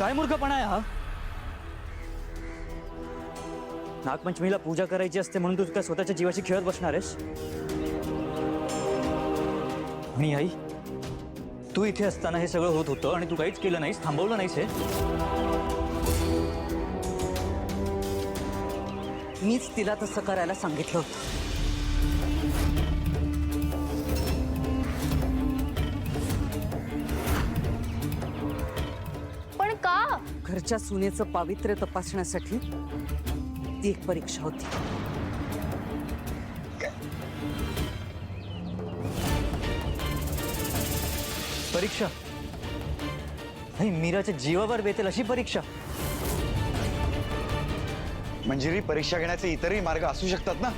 काय मूर्खपणा आहे हा? नागपंचमीला पूजा करायची असते म्हणून तू काय स्वतःच्या जीवाशी खेळत बसणार आहेस? आणि आई, तू इथे असताना हे सगळं होत होतं आणि तू काहीच केलं नाहीस, थांबवलं नाहीस हे? मीच तिला तसं करायला सांगितलं होतं. पण का? घरच्या सुनेचं पावित्र्य तपासण्यासाठी ती एक परीक्षा होती. परीक्षा? नाही, मीराच्या जीवावर बेतेल अशी परीक्षा? मंजिरी, परीक्षा घेण्याचे इतरही मार्ग असू शकतात ना.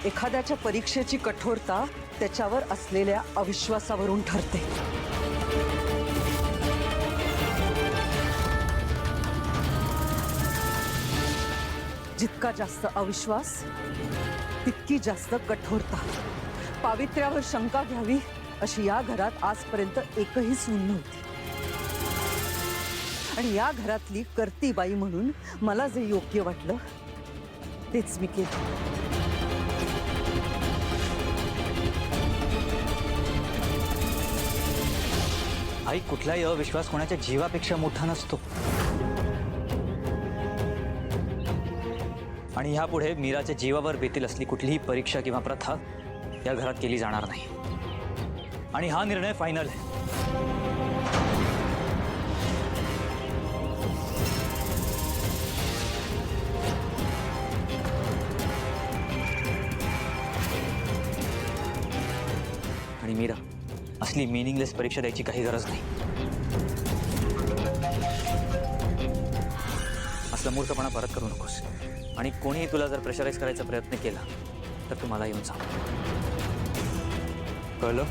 एखाद्याच्या परीक्षेची कठोरता त्याच्यावर असलेल्या अविश्वासावरून ठरते. जितका जास्त अविश्वास तितकी जास्त कठोरता. पावित्र्यावर शंका घ्यावी अशी या घरात आजपर्यंत एकही सून नव्हती. आणि या घरातली कर्तीबाई म्हणून मला जे योग्य वाटलं तेच मी केलं. आई, कुठलाही अविश्वास कोणाच्या जीवापेक्षा मोठा नसतो. आणि ह्यापुढे मीराच्या जीवावर बेतील असली कुठलीही परीक्षा किंवा प्रथा या घरात केली जाणार नाही. आणि हा निर्णय फायनल आहे. आणि मीरा, असली मीनिंगलेस परीक्षा द्यायची काही गरज नाही. असला मूर्खपणा परत करू नकोस. आणि कोणीही तुला जर प्रेशराईज करायचा प्रयत्न केला तर तू मला येऊन सांग. कळलं?